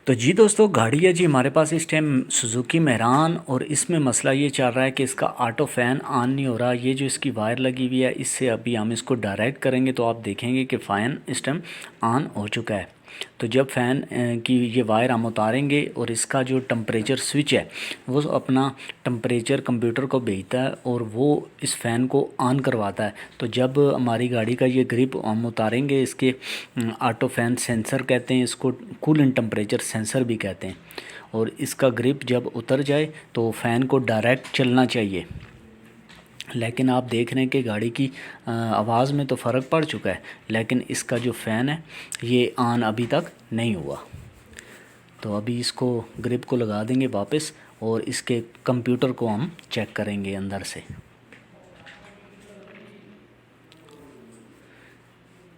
तो जी दोस्तों, गाड़ी है जी हमारे पास इस टाइम सुजुकी मेहरान। और इसमें मसला ये चल रहा है कि इसका ऑटो फ़ैन ऑन नहीं हो रहा। ये जो इसकी वायर लगी हुई है, इससे अभी हम इसको डायरेक्ट करेंगे तो आप देखेंगे कि फ़ैन इस टाइम ऑन हो चुका है। तो जब फ़ैन की ये वायर हम उतारेंगे और इसका जो टम्परेचर स्विच है वो अपना टम्परेचर कंप्यूटर को भेजता है और वो इस फ़ैन को ऑन करवाता है। तो जब हमारी गाड़ी का ये ग्रिप हम उतारेंगे, इसके ऑटो फ़ैन सेंसर कहते हैं इसको, कूलेंट टेम्परेचर सेंसर भी कहते हैं। और इसका ग्रिप जब उतर जाए तो फ़ैन को डायरेक्ट चलना चाहिए। लेकिन आप देख रहे हैं कि गाड़ी की आवाज़ में तो फ़र्क पड़ चुका है, लेकिन इसका जो फ़ैन है ये ऑन अभी तक नहीं हुआ। तो अभी इसको ग्रिप को लगा देंगे वापस और इसके कंप्यूटर को हम चेक करेंगे अंदर से,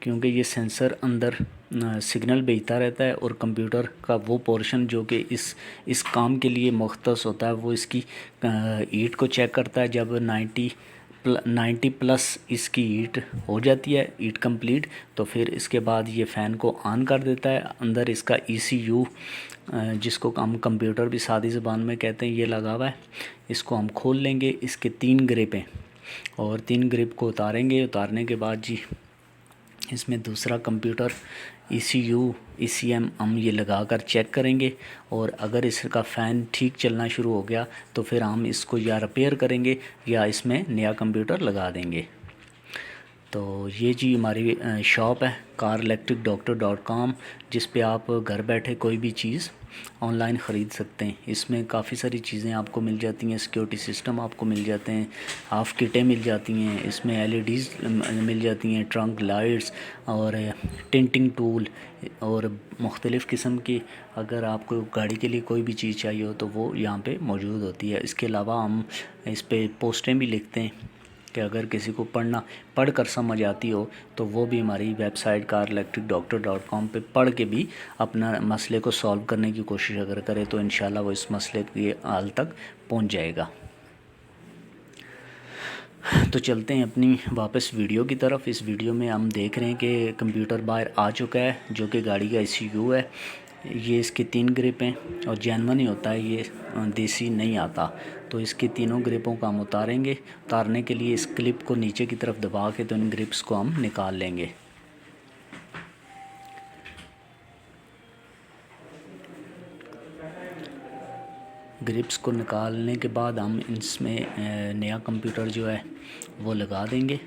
क्योंकि ये सेंसर अंदर सिग्नल भेजता रहता है और कंप्यूटर का वो पोर्शन जो कि इस काम के लिए मुख्तस होता है वो इसकी हीट को चेक करता है। जब 90 प्लस इसकी हीट हो जाती है, हीट कंप्लीट, तो फिर इसके बाद ये फ़ैन को ऑन कर देता है। अंदर इसका ECU, जिसको हम कंप्यूटर भी सादी ज़बान में कहते हैं, ये लगा हुआ है। इसको हम खोल लेंगे, इसके 3 ग्रिप हैं और 3 ग्रिप को उतारेंगे। उतारने के बाद जी इसमें दूसरा कंप्यूटर ECU ECM हम ये लगा कर चेक करेंगे। और अगर इसका फ़ैन ठीक चलना शुरू हो गया तो फिर हम इसको या रिपेयर करेंगे या इसमें नया कंप्यूटर लगा देंगे। तो ये जी हमारी शॉप है carelectricdoctor.com, जिस पे आप घर बैठे कोई भी चीज़ ऑनलाइन ख़रीद सकते हैं। इसमें काफ़ी सारी चीज़ें आपको मिल जाती हैं, सिक्योरिटी सिस्टम आपको मिल जाते हैं, हाफ़ किटें मिल जाती हैं, इसमें LEDs मिल जाती हैं, ट्रंक लाइट्स और टिंटिंग टूल और मुख्तलिफ़ किस्म की, अगर आपको गाड़ी के लिए कोई भी चीज़ चाहिए हो तो वो यहाँ पे मौजूद होती है। इसके अलावा हम इस पे पोस्टें भी लिखते हैं कि अगर किसी को पढ़ कर समझ आती हो तो वो भी हमारी वेबसाइट carelectricdoctor.com पे पढ़ के भी अपना मसले को सॉल्व करने की कोशिश अगर करे तो इंशाल्लाह वो इस मसले के हल तक पहुंच जाएगा। तो चलते हैं अपनी वापस वीडियो की तरफ। इस वीडियो में हम देख रहे हैं कि कंप्यूटर बाहर आ चुका है, जो कि गाड़ी का ECU है। ये इसके 3 ग्रिप हैं और जेनवन ही होता है, ये देसी नहीं आता। तो इसके तीनों ग्रिपों को हम उतारेंगे। उतारने के लिए इस क्लिप को नीचे की तरफ दबा के तो इन ग्रिप्स को हम निकाल लेंगे। ग्रिप्स को निकालने के बाद हम इसमें नया कंप्यूटर जो है वो लगा देंगे।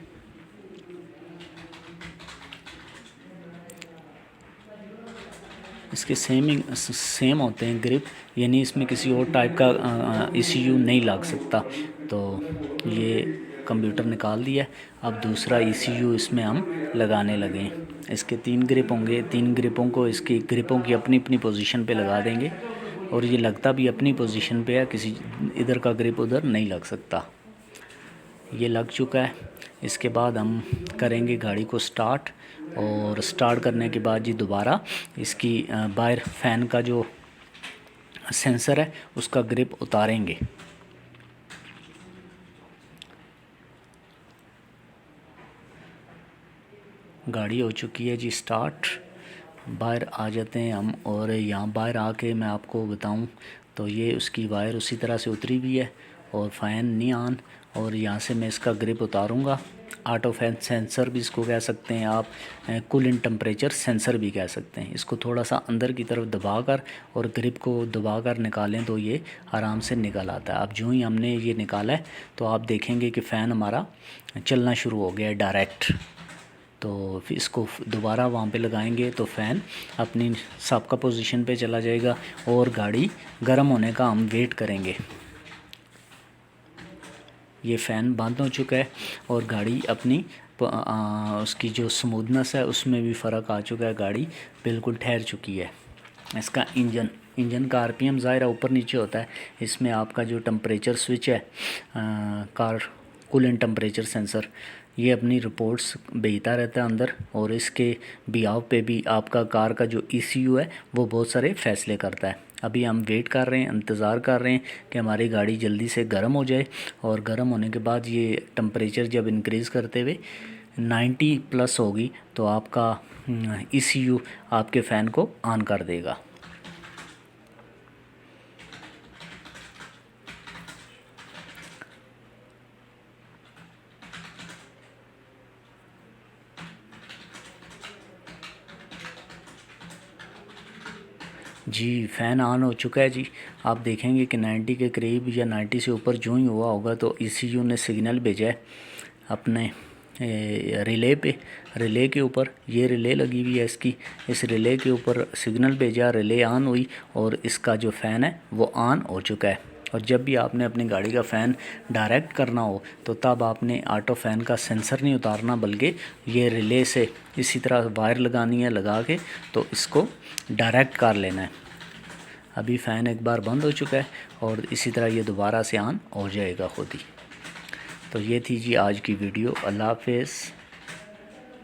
इसके सेम होते हैं ग्रिप, यानी इसमें किसी और टाइप का ECU नहीं लग सकता। तो ये कंप्यूटर निकाल दिया। अब दूसरा ECU इसमें हम लगाने लगे हैं। इसके 3 ग्रिप होंगे, 3 ग्रिपों को इसकी ग्रिपों की अपनी अपनी पोजीशन पे लगा देंगे और ये लगता भी अपनी पोजीशन पे है, किसी इधर का ग्रिप उधर नहीं लग सकता। ये लग चुका है। इसके बाद हम करेंगे गाड़ी को स्टार्ट, और स्टार्ट करने के बाद जी दोबारा इसकी बाहर फ़ैन का जो सेंसर है उसका ग्रिप उतारेंगे। गाड़ी हो चुकी है जी स्टार्ट। बाहर आ जाते हैं हम, और यहाँ बाहर आके मैं आपको बताऊं तो ये उसकी वायर उसी तरह से उतरी हुई है और फ़ैन नहीं ऑन। और यहाँ से मैं इसका ग्रिप उतारूँगा। ऑटो फैन सेंसर भी इसको कह सकते हैं आप, कूलेंट टेम्परेचर सेंसर भी कह सकते हैं। इसको थोड़ा सा अंदर की तरफ दबाकर और ग्रिप को दबाकर निकालें तो ये आराम से निकल आता है। अब जो ही हमने ये निकाला है तो आप देखेंगे कि फ़ैन हमारा चलना शुरू हो गया है डायरेक्ट। तो फिर इसको दोबारा वहाँ पे लगाएंगे तो फ़ैन अपनी सबका पोजीशन पे चला जाएगा और गाड़ी गर्म होने का हम वेट करेंगे। ये फ़ैन बंद हो चुका है और गाड़ी अपनी उसकी जो स्मूथनेस है उसमें भी फ़र्क आ चुका है, गाड़ी बिल्कुल ठहर चुकी है। इसका इंजन का RPM ज़ाहिर ऊपर नीचे होता है। इसमें आपका जो टेम्परेचर स्विच है, कार कूलेंट टेम्परेचर सेंसर, ये अपनी रिपोर्ट्स भेजता रहता है अंदर, और इसके बिहाव पे भी आपका कार का जो ECU है वो बहुत सारे फ़ैसले करता है। अभी हम वेट कर रहे हैं, इंतज़ार कर रहे हैं कि हमारी गाड़ी जल्दी से गर्म हो जाए, और गर्म होने के बाद ये टेम्परेचर जब इंक्रीज़ करते हुए 90 प्लस होगी तो आपका ECU आपके फ़ैन को ऑन कर देगा। जी फ़ैन ऑन हो चुका है जी। आप देखेंगे कि 90 के करीब या 90 से ऊपर जो ही हुआ होगा तो ECU ने सिग्नल भेजा है अपने रिले पे। रिले के ऊपर ये रिले लगी हुई है इसकी, इस रिले के ऊपर सिग्नल भेजा, रिले ऑन हुई और इसका जो फ़ैन है वो ऑन हो चुका है। और जब भी आपने अपनी गाड़ी का फ़ैन डायरेक्ट करना हो तो तब आपने ऑटो फ़ैन का सेंसर नहीं उतारना, बल्कि ये रिले से इसी तरह वायर लगानी है, लगा के तो इसको डायरेक्ट कर लेना है। अभी फ़ैन एक बार बंद हो चुका है और इसी तरह ये दोबारा से ऑन हो जाएगा खुद ही। तो ये थी जी आज की वीडियो। अल्लाह हाफ़िज़।